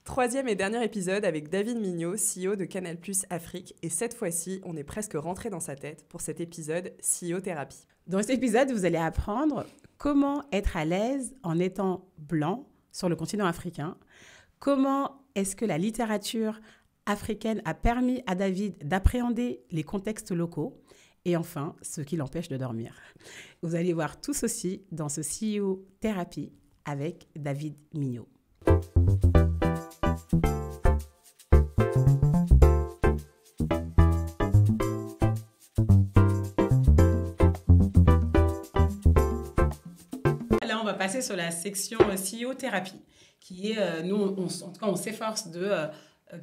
Troisième et dernier épisode avec David Mignot, CEO de Canal+ Afrique. Et cette fois-ci, on est presque rentré dans sa tête pour cet épisode CEO Thérapie. Dans cet épisode, vous allez apprendre comment être à l'aise en étant blanc sur le continent africain. Comment est-ce que la littérature africaine a permis à David d'appréhender les contextes locaux. Et enfin, ce qui l'empêche de dormir. Vous allez voir tout ceci dans ce CEO Thérapie avec David Mignot. Là, on va passer sur la section CEO Thérapie, qui est, nous, en tout cas, on s'efforce de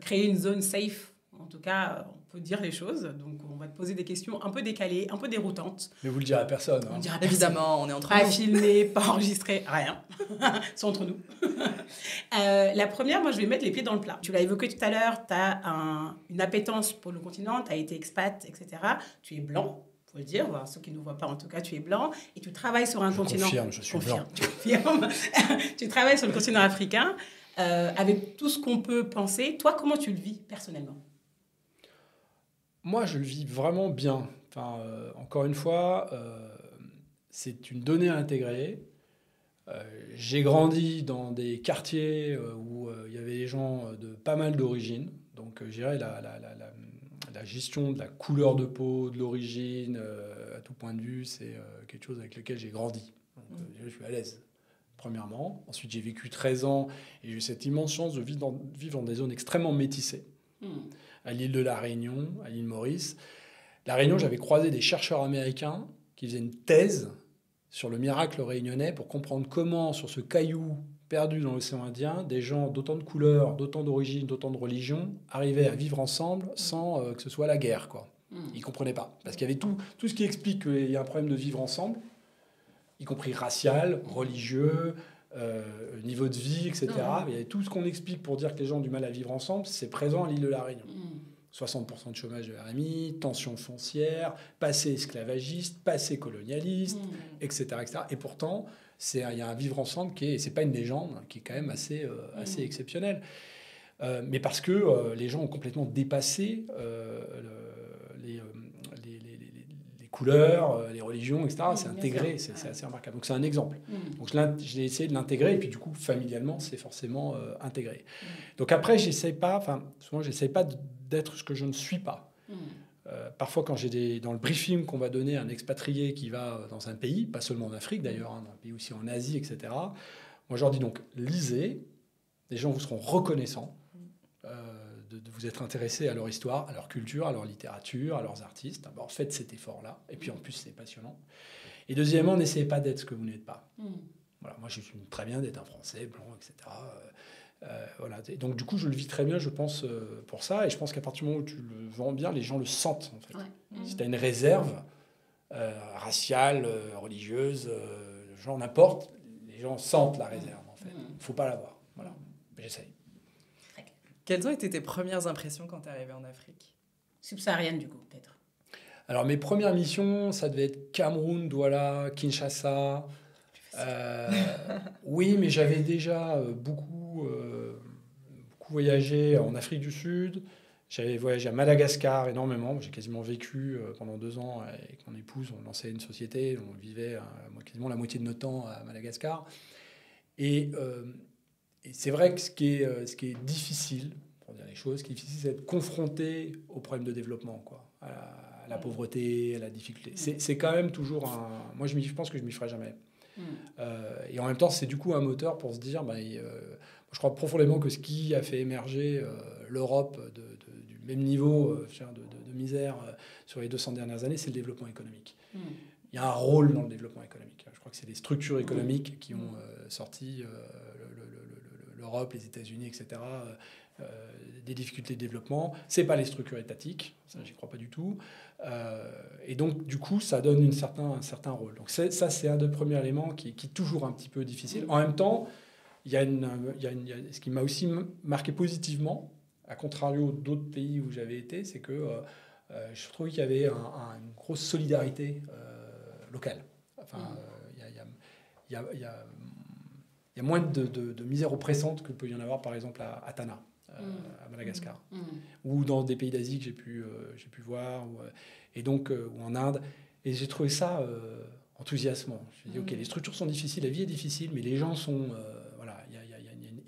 créer une zone safe. En tout cas, on peut dire les choses. Donc, on va te poser des questions un peu décalées, un peu déroutantes. Mais vous le direz à personne. On le dira à personne. Évidemment, on est entre pas nous. Pas filmé, pas enregistré, rien. C'est entre nous. La première, moi, je vais mettre les pieds dans le plat. Tu l'as évoqué tout à l'heure, tu as une appétence pour le continent, tu as été expat, etc. Tu es blanc. Faut le dire, ceux qui ne nous voient pas, en tout cas, tu es blanc et tu travailles sur un continent. Je suis blanc. Tu confirmes. Tu travailles sur le continent africain avec tout ce qu'on peut penser. Toi, comment tu le vis personnellement ? Moi, je le vis vraiment bien. Enfin, encore une fois, c'est une donnée à intégrer. J'ai grandi dans des quartiers où il y avait des gens de pas mal d'origines. Donc, je dirais la gestion de la couleur de peau, de l'origine, à tout point de vue, c'est quelque chose avec lequel j'ai grandi. Donc, je suis à l'aise, premièrement. Ensuite, j'ai vécu 13 ans et j'ai eu cette immense chance de vivre dans des zones extrêmement métissées. À l'île de la Réunion, à l'île Maurice. La Réunion, j'avais croisé des chercheurs américains qui faisaient une thèse sur le miracle réunionnais pour comprendre comment, sur ce caillou perdu dans l'océan Indien, des gens d'autant de couleurs, d'autant d'origines, d'autant de religions arrivaient à vivre ensemble sans que ce soit la guerre, quoi. Ils ne comprenaient pas. Parce qu'il y avait tout ce qui explique qu'il y a un problème de vivre ensemble, y compris racial, religieux, niveau de vie, etc. Il y avait tout ce qu'on explique pour dire que les gens ont du mal à vivre ensemble, c'est présent à l'île de la Réunion. 60% de chômage de RMI, tension foncière, passé esclavagiste, passé colonialiste, etc., etc. Et pourtant, il y a un vivre ensemble qui est, c'est pas une légende, qui est quand même assez exceptionnel. Mais parce que les gens ont complètement dépassé les couleurs, les religions, etc. C'est intégré, c'est assez remarquable. Donc c'est un exemple. Donc j'ai essayé de l'intégrer, et puis du coup, familialement, c'est forcément intégré. Donc après, souvent, j'essaie pas d'être ce que je ne suis pas. Parfois, quand dans le briefing qu'on va donner à un expatrié qui va dans un pays, pas seulement en Afrique d'ailleurs, dans un pays aussi en Asie, etc., moi je leur dis donc, lisez, les gens vous seront reconnaissants de vous être intéressés à leur histoire, à leur culture, à leur littérature, à leurs artistes. D'abord, faites cet effort-là. Et puis, en plus, c'est passionnant. Et deuxièmement, n'essayez pas d'être ce que vous n'êtes pas. Voilà, moi, je suis très bien d'être un Français, blanc, etc. Voilà. Et donc, du coup, je le vis très bien, je pense, pour ça. Et je pense qu'à partir du moment où tu le vends bien, les gens le sentent, en fait. Si tu as une réserve raciale, religieuse, genre n'importe, les gens sentent la réserve, en fait. Il ne faut pas l'avoir. Voilà. J'essaye. Quelles ont été tes premières impressions quand tu es arrivé en Afrique ? Subsaharienne, du coup, peut-être. Alors, mes premières missions, ça devait être Cameroun, Douala, Kinshasa. Oui, mais j'avais déjà beaucoup voyagé en Afrique du Sud. J'avais voyagé à Madagascar énormément. J'ai quasiment vécu pendant 2 ans avec mon épouse. On lançait une société. On vivait quasiment la moitié de notre temps à Madagascar. Et c'est vrai que ce qui est difficile, pour dire les choses, ce qui est difficile, c'est d'être confronté aux problèmes de développement, quoi, à la pauvreté, à la difficulté. C'est quand même toujours moi, je pense que je m'y ferai jamais. Et en même temps, c'est du coup un moteur pour se dire, je crois profondément que ce qui a fait émerger l'Europe du même niveau de misère sur les 200 dernières années, c'est le développement économique. Il y a un rôle dans le développement économique. Je crois que c'est les structures économiques qui ont sorti l'Europe, les États-Unis, etc., des difficultés de développement. C'est pas les structures étatiques, ça, j'y crois pas du tout. Et donc, du coup, ça donne un certain rôle. Donc, ça, c'est un des premiers éléments qui est toujours un petit peu difficile. En même temps, il y a ce qui m'a aussi marqué positivement, à contrario d'autres pays où j'avais été, c'est que je trouvais qu'il y avait une grosse solidarité locale. Enfin, il y a moins de misère oppressante que peut y en avoir, par exemple, à Tana, à Madagascar, ou dans des pays d'Asie que j'ai pu voir, ou en Inde. Et j'ai trouvé ça enthousiasmant. Je me dis, OK, les structures sont difficiles, la vie est difficile, mais les gens sont... voilà,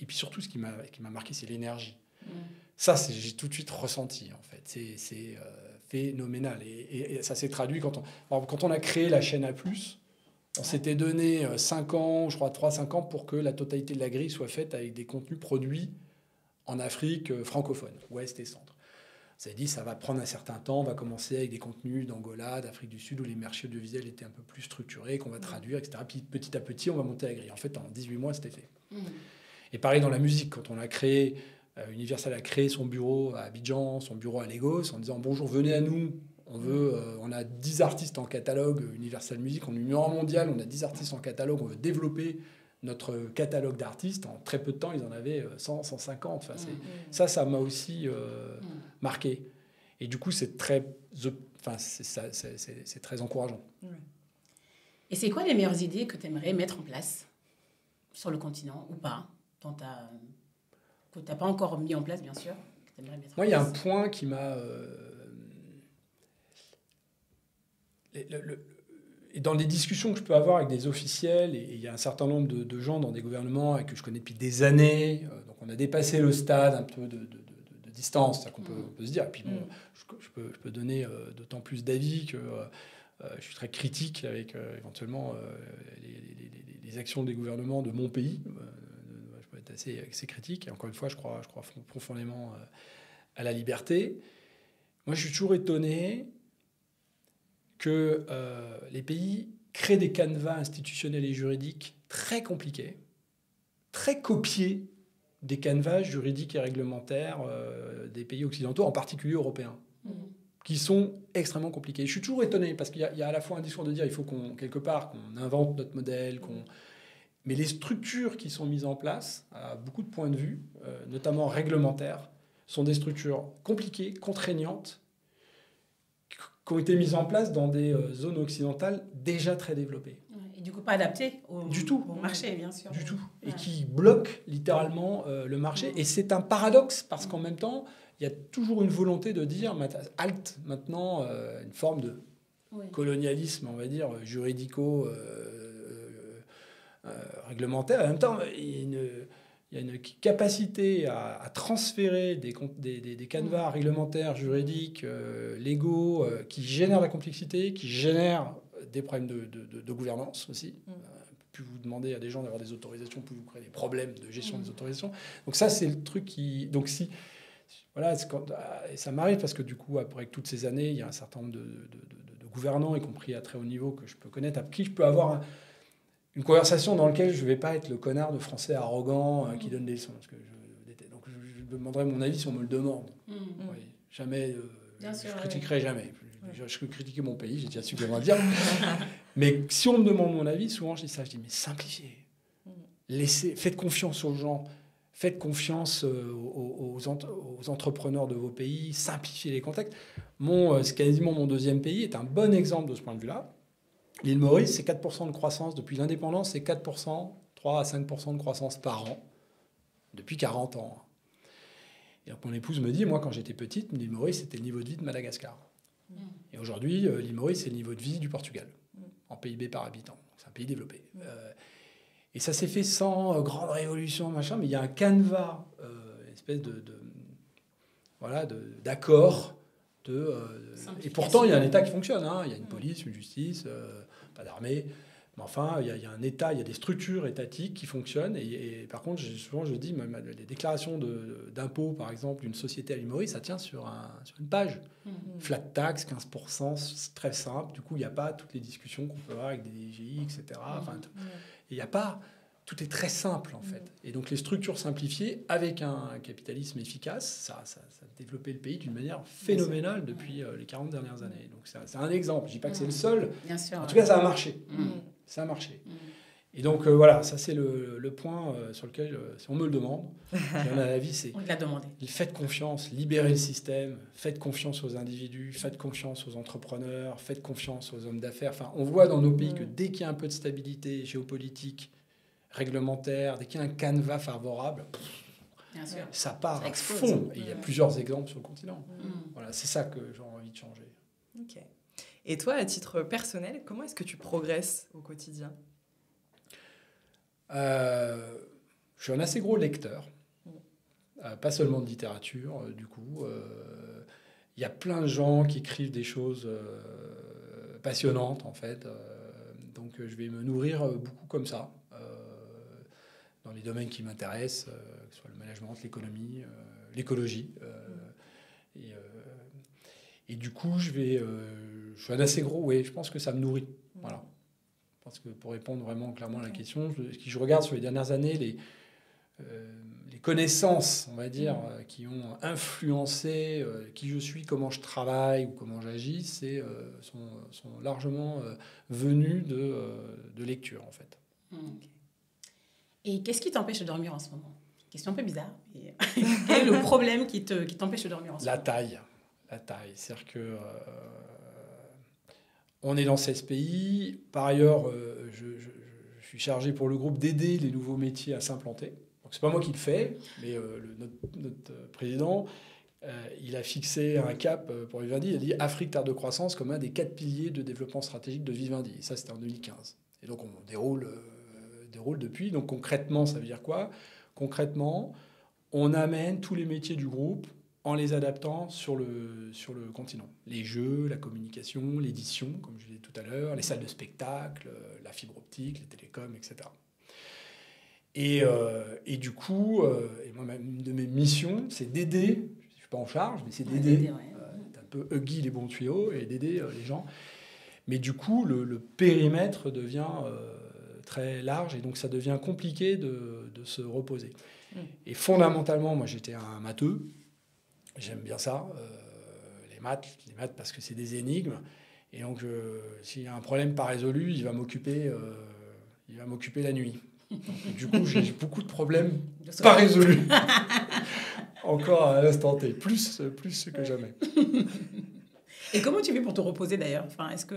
et puis surtout, ce qui m'a marqué, c'est l'énergie. Ça, j'ai tout de suite ressenti, en fait. C'est phénoménal. Et ça s'est traduit quand on a créé la chaîne A+, on s'était donné 5 ans, je crois 3-5 ans, pour que la totalité de la grille soit faite avec des contenus produits en Afrique francophone, ouest et centre. On s'est dit, ça va prendre un certain temps, on va commencer avec des contenus d'Angola, d'Afrique du Sud, où les marchés audiovisuels étaient un peu plus structurés, qu'on va traduire, etc. Puis petit à petit, on va monter la grille. En fait, en 18 mois, c'était fait. Et pareil dans la musique, quand on a créé, Universal a créé son bureau à Abidjan, son bureau à Lagos, en disant, bonjour, venez à nous. On a 10 artistes en catalogue Universal Music, on est numéro 1 mondial, on a 10 artistes en catalogue, on veut développer notre catalogue d'artistes. En très peu de temps, ils en avaient 100, 150. Enfin, ça m'a aussi marqué. Et du coup, c'est très encourageant. Et c'est quoi les meilleures idées que tu aimerais mettre en place sur le continent ou pas, que tu n'as pas encore mis en place, bien sûr, que tu aimerais mettre en place? Moi, il y a un point qui m'a... Et dans des discussions que je peux avoir avec des officiels, et il y a un certain nombre de gens dans des gouvernements et que je connais depuis des années, donc on a dépassé le stade un peu de distance, qu'on peut se dire. Et puis bon, je peux donner d'autant plus d'avis que je suis très critique avec éventuellement les actions des gouvernements de mon pays. Je peux être assez critique. Et encore une fois, je crois profondément à la liberté. Moi, je suis toujours étonné que les pays créent des canevas institutionnels et juridiques très compliqués, très copiés des canevas juridiques et réglementaires des pays occidentaux, en particulier européens, qui sont extrêmement compliqués. Je suis toujours étonné, parce qu'il y a à la fois un discours de dire il faut quelque part qu'on invente notre modèle, mais les structures qui sont mises en place, à beaucoup de points de vue, notamment réglementaires, sont des structures compliquées, contraignantes, qui ont été mises en place dans des zones occidentales déjà très développées. Et du coup, pas adaptées au marché, bien sûr. Du tout. Et qui bloquent littéralement le marché. Et c'est un paradoxe, parce qu'en même temps, il y a toujours une volonté de dire halte maintenant, une forme de colonialisme, on va dire, juridico réglementaire. Et en même temps, il y a une capacité à transférer des canevas réglementaires, juridiques, légaux, qui génèrent la complexité, qui génèrent des problèmes de gouvernance aussi. Plus vous demandez à des gens d'avoir des autorisations, plus vous créez des problèmes de gestion des autorisations. Donc ça, c'est le truc qui... Donc si... Voilà, et ça m'arrive parce que du coup, après toutes ces années, il y a un certain nombre de gouvernants, y compris à très haut niveau, que je peux connaître, avec qui je peux avoir une conversation dans laquelle je ne vais pas être le connard de français arrogant qui donne des leçons. Parce que donc je demanderai mon avis si on me le demande. Oui, jamais, je critiquerai jamais. Je peux critiquer mon pays, j'ai déjà suffisamment à dire. Mais si on me demande mon avis, souvent je dis ça, je dis mais simplifiez. Faites confiance aux gens, faites confiance aux entrepreneurs de vos pays, simplifiez les contextes. C'est quasiment mon deuxième pays, est un bon exemple de ce point de vue-là. L'île Maurice, c'est 4% de croissance. Depuis l'indépendance, c'est 4%, 3 à 5% de croissance par an, depuis 40 ans. Et donc mon épouse me dit, moi, quand j'étais petite, l'île Maurice, c'était le niveau de vie de Madagascar. Et aujourd'hui, l'île Maurice, c'est le niveau de vie du Portugal, en PIB par habitant. C'est un pays développé. Et ça s'est fait sans grande révolution, machin, mais il y a un canevas, une espèce d'accord. Et pourtant, il y a un État qui fonctionne. Il y a une police, une justice, pas d'armée. Mais enfin, il y a un État, il y a des structures étatiques qui fonctionnent. Et par contre, souvent, je dis, les déclarations d'impôts, par exemple, d'une société à l'île Maurice, ça tient sur une page. Flat tax, 15%, c'est très simple. Du coup, il n'y a pas toutes les discussions qu'on peut avoir avec des DGI, etc. Il n'y a pas... Tout est très simple, en fait. Et donc, les structures simplifiées, avec un capitalisme efficace, ça a développé le pays d'une manière phénoménale depuis les 40 dernières années. Donc, c'est un exemple. Je ne dis pas que c'est le seul. Bien sûr, en tout cas, ça a marché. Ça a marché. Et donc, voilà, ça, c'est le point sur lequel, si on me le demande, mon avis, c'est... On l'a demandé. Faites confiance, libérez le système, faites confiance aux individus, faites confiance aux entrepreneurs, faites confiance aux hommes d'affaires. Enfin, on voit dans nos pays que dès qu'il y a un peu de stabilité géopolitique, réglementaire, dès qu'il y a un canevas favorable, Bien sûr. ça part Ça à explose. fond. Et il y a plusieurs exemples sur le continent. Voilà, c'est ça que j'ai envie de changer. Ok. Et toi, à titre personnel, comment est-ce que tu progresses au quotidien ? Je suis un assez gros lecteur, pas seulement de littérature, du coup. Il y a plein de gens qui écrivent des choses passionnantes, en fait. Donc, je vais me nourrir beaucoup comme ça, dans les domaines qui m'intéressent, que ce soit le management, l'économie, l'écologie. Et du coup, je suis un assez gros, oui, je pense que ça me nourrit. Voilà. Parce que pour répondre vraiment clairement à la question, je regarde sur les dernières années les connaissances, on va dire, qui ont influencé qui je suis, comment je travaille ou comment j'agis, sont largement venus de lecture, en fait. Et qu'est-ce qui t'empêche de dormir en ce moment ? Question un peu bizarre. Mais quel est le problème qui t'empêche de dormir en ce moment ? La taille. C'est-à-dire que on est dans 16 pays. Par ailleurs, je suis chargé pour le groupe d'aider les nouveaux métiers à s'implanter. Donc, c'est pas moi qui le fais, mais notre président, il a fixé un cap pour Vivendi. Il a dit Afrique, terre de croissance, comme un des 4 piliers de développement stratégique de Vivendi. Et ça, c'était en 2015. Et donc, on déroule depuis. Donc, concrètement, ça veut dire quoi ? Concrètement, on amène tous les métiers du groupe en les adaptant sur le continent. Les jeux, la communication, l'édition, comme je disais tout à l'heure, les salles de spectacle, la fibre optique, les télécoms, etc. Et du coup, une de mes missions, c'est d'aider, je ne suis pas en charge, mais c'est d'aider, un peu huggy les bons tuyaux et d'aider les gens. Mais du coup, le périmètre devient très large et donc ça devient compliqué de se reposer. Et fondamentalement, moi j'étais un matheux. J'aime bien ça, les maths parce que c'est des énigmes. Et donc, s'il y a un problème pas résolu, il va m'occuper la nuit. Donc, du coup, j'ai beaucoup de problèmes pas résolus. Encore à l'instant T, plus que jamais. Et comment tu fais pour te reposer d'ailleurs ? Enfin, est-ce que...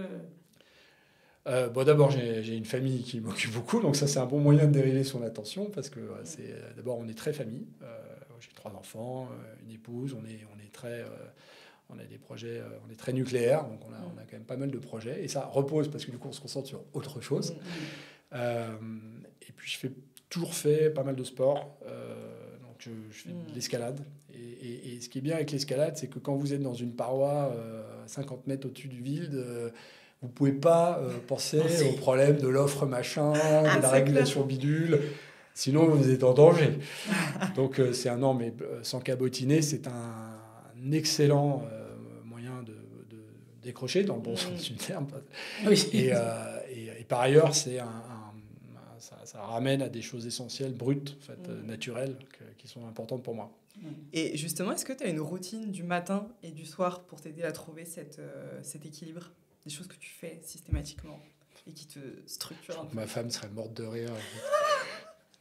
D'abord, j'ai une famille qui m'occupe beaucoup, donc ça, c'est un bon moyen de dériver son attention parce que d'abord, on est très famille. J'ai 3 enfants, une épouse, on a des projets, on est très nucléaire, donc on a quand même pas mal de projets. Et ça repose parce que du coup, on se concentre sur autre chose. Et puis, j'ai toujours fait pas mal de sport. Donc, je fais de l'escalade. Et ce qui est bien avec l'escalade, c'est que quand vous êtes dans une paroi 50 mètres au-dessus du vide, vous ne pouvez pas penser au problème de l'offre machin, de la régulation bidule. Sinon, vous êtes en danger. Donc, mais sans cabotiner, c'est un excellent moyen de décrocher, dans le bon sens du terme. Oui. Et par ailleurs, ça ramène à des choses essentielles, brutes, en fait, naturelles, qui sont importantes pour moi. Et justement, est-ce que tu as une routine du matin et du soir pour t'aider à trouver cet équilibre ? Des choses que tu fais systématiquement et qui te structurent un peu. Ma femme serait morte de rire.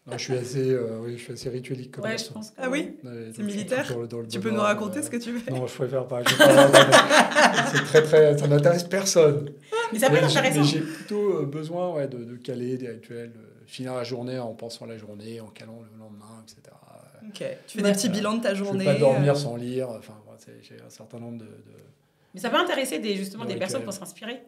Non, je suis assez rituelique comme ouais, ça. Je pense que... Ah oui, c'est militaire. Tu peux nous raconter ce que tu fais ? Non, je préfère pas. C'est très, ça n'intéresse personne. Mais ça peut être intéressant. Mais j'ai plutôt besoin de caler des rituels, finir la journée en pensant à la journée, en calant le lendemain, etc. Ok. Tu fais des petits bilans de ta journée. Je ne peux pas dormir sans lire. Enfin, j'ai un certain nombre de... Mais ça peut intéresser des personnes pour s'inspirer.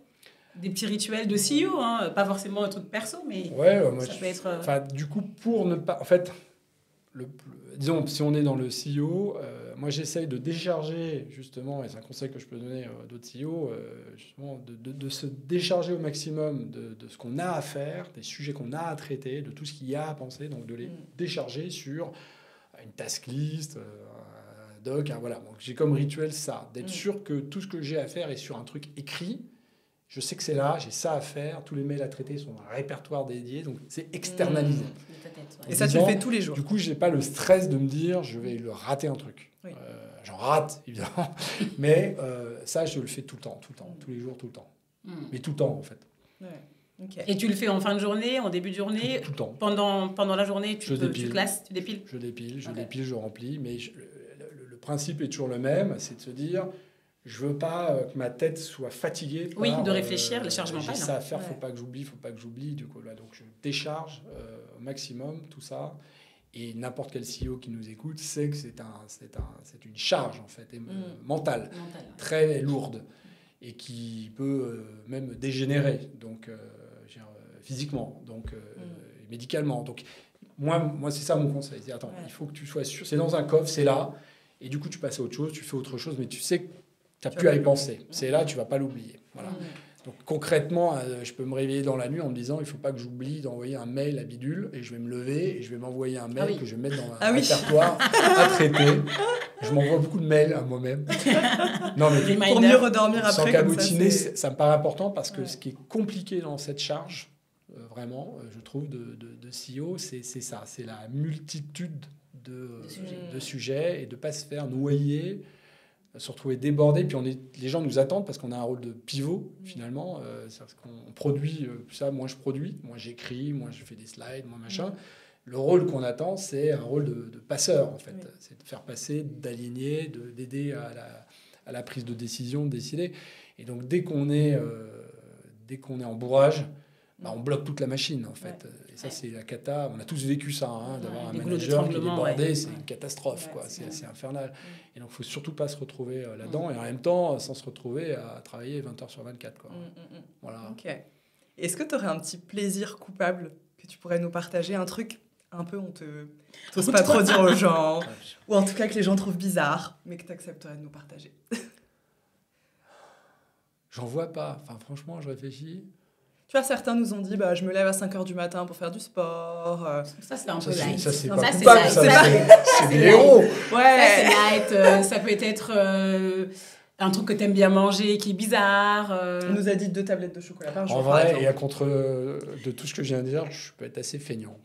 Des petits rituels de CEO, hein, pas forcément un truc perso, mais moi, ça peut être... Enfin, du coup, pour ne pas... En fait, disons, si on est dans le CEO, moi, j'essaye de décharger, justement, et c'est un conseil que je peux donner à d'autres CEO, justement, de se décharger au maximum de ce qu'on a à faire, des sujets qu'on a à traiter, de tout ce qu'il y a à penser, donc de les décharger sur une task list, un doc, voilà. Donc, j'ai comme rituel ça, d'être sûr que tout ce que j'ai à faire est sur un truc écrit. Je sais que c'est là, j'ai ça à faire, tous les mails à traiter sont dans un répertoire dédié, donc c'est externalisé. Et ça, tu le fais tous les jours. Du coup, je n'ai pas le stress de me dire, je vais le rater un truc. Oui. J'en rate, évidemment, mais ça, je le fais tout le temps, tous les jours, tout le temps. Mais tout le temps, en fait. Ouais. Okay. Et tu le fais en fin de journée, en début de journée, tout le temps. Pendant la journée, tu classes, tu dépiles. Je dépile, je remplis, mais le principe est toujours le même, c'est de se dire... je veux pas que ma tête soit fatiguée. Oui, de réfléchir, la charge mentale. J'ai ça à faire, faut pas que j'oublie. Du coup, là, donc je décharge au maximum tout ça. Et n'importe quel CEO qui nous écoute sait que c'est une charge, en fait, mentale, très lourde, et qui peut même dégénérer, donc, physiquement, donc, médicalement. Donc, moi c'est ça mon conseil. C'est, attends, il faut que tu sois sûr. C'est dans un coffre, c'est là, et du coup, tu passes à autre chose, tu fais autre chose, mais tu sais que tu n'as plus à y penser. C'est là, tu ne vas pas l'oublier. Voilà. Donc concrètement, je peux me réveiller dans la nuit en me disant il ne faut pas que j'oublie d'envoyer un mail à Bidule, et je vais me lever et je vais m'envoyer un mail que je vais mettre dans un répertoire à traiter. Je m'envoie beaucoup de mails à moi-même. Non, mais pour mieux redormir après. Sans cabotiner, ça me paraît important parce que ce qui est compliqué dans cette charge, vraiment, je trouve, de CEO, c'est ça. C'est la multitude de sujets et de ne pas se faire noyer, se retrouver débordé. Puis les gens nous attendent parce qu'on a un rôle de pivot, finalement. C'est-à-dire qu'on produit ça. Moi, je produis. Moi, j'écris. Moi, je fais des slides. Moi, machin. Le rôle qu'on attend, c'est un rôle de passeur, en fait. C'est de faire passer, d'aligner, d'aider à la prise de décision, de décider. Et donc, dès qu'on est en bourrage, on bloque toute la machine, en fait. Et ça, c'est la cata. On a tous vécu ça, d'avoir un manager qui est débordé, c'est une catastrophe, quoi. C'est infernal. Et donc, il ne faut surtout pas se retrouver là-dedans. Et en même temps, sans se retrouver à travailler 20 heures sur 24, quoi. Voilà. Ok. Est-ce que tu aurais un petit plaisir coupable que tu pourrais nous partager? Un truc un peu t'oses pas trop dire aux gens, ou en tout cas que les gens trouvent bizarre, mais que tu accepterais de nous partager? J'en vois pas. Enfin, franchement, je réfléchis. Tu vois, certains nous ont dit je me lève à 5h du matin pour faire du sport. Ça, c'est un peu light. Ça, c'est pas coupable, c'est des héros. Ouais. Ça, c'est light. Ça peut être un truc que t'aimes bien manger qui est bizarre. On nous a dit 2 tablettes de chocolat par jour. En vrai, et à contre de tout ce que je viens de dire, je peux être assez feignant.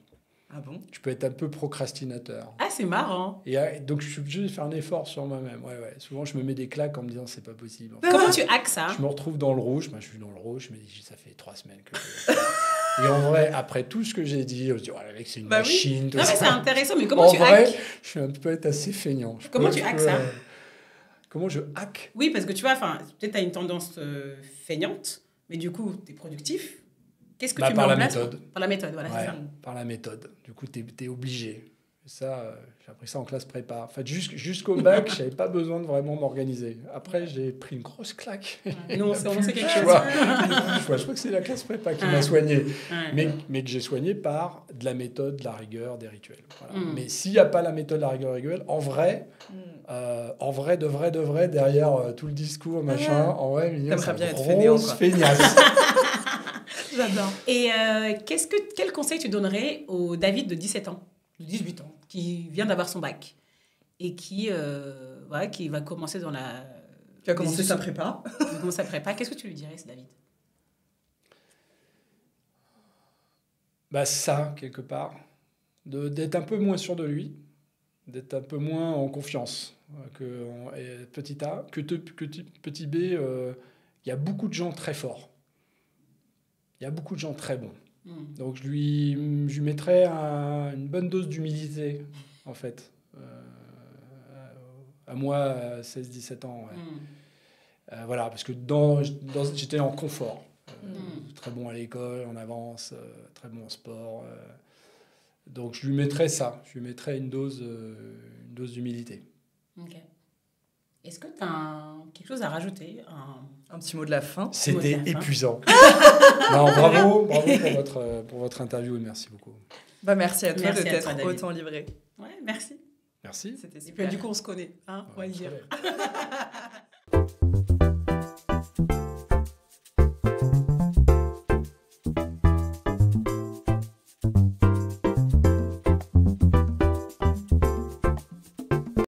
Ah bon? Je peux être un peu procrastinateur. Ah, c'est marrant. Et donc, je suis obligé de faire un effort sur moi-même. Ouais. Souvent, je me mets des claques en me disant, c'est pas possible. Comment tu hackes ça? Je me retrouve dans le rouge. Je suis dans le rouge. Je me dis, ça fait 3 semaines que Et en vrai, après tout ce que j'ai dit, je me dis, mec, c'est une machine. Non, mais c'est intéressant. Mais comment tu hacks? Je suis un peu assez feignant. Comment tu hacks ça? Comment je hack? Oui, parce que tu vois, peut-être tu as une tendance feignante, mais du coup, tu es productif. Qu'est-ce que tu mets en place? Par la méthode, voilà, c'est ça. Par la méthode. Du coup, tu es obligé. Ça, j'ai appris ça en classe prépa. En fait, jusqu'au bac, je n'avais pas besoin de vraiment m'organiser. Après, j'ai pris une grosse claque. Non, on sait quelque chose. Je crois que c'est la classe prépa qui m'a soigné. Mais que j'ai soigné par de la méthode, de la rigueur, des rituels. Voilà. Mais s'il n'y a pas la méthode, la rigueur, les rituels, en vrai, de vrai, derrière tout le discours, machin, en vrai, mignon, c'est une grosse feignasse. J'adore. Et quel conseil tu donnerais au David de 17 ans, de 18 ans, qui vient d'avoir son bac et qui va commencer dans la... Qui a commencé sa prépa. Qu'est-ce que tu lui dirais, ce David? Ça, quelque part. D'être un peu moins sûr de lui, d'être un peu moins en confiance. Petit A, petit B, il y a beaucoup de gens très forts. Il y a beaucoup de gens très bons. Donc, je lui mettrais une bonne dose d'humilité, en fait. À moi, 16-17 ans. Ouais. Voilà, parce que j'étais en confort. Très bon à l'école, en avance, très bon en sport. Donc, je lui mettrais ça. Je lui mettrais une dose d'humilité. Ok. Est-ce que tu as quelque chose à rajouter? Un petit mot de la fin? C'était épuisant. Non, bravo pour votre interview et merci beaucoup. Merci à toi de t'être autant livré. Ouais, merci. Merci. C'était super. Et puis, du coup, on se connaît. On va le dire.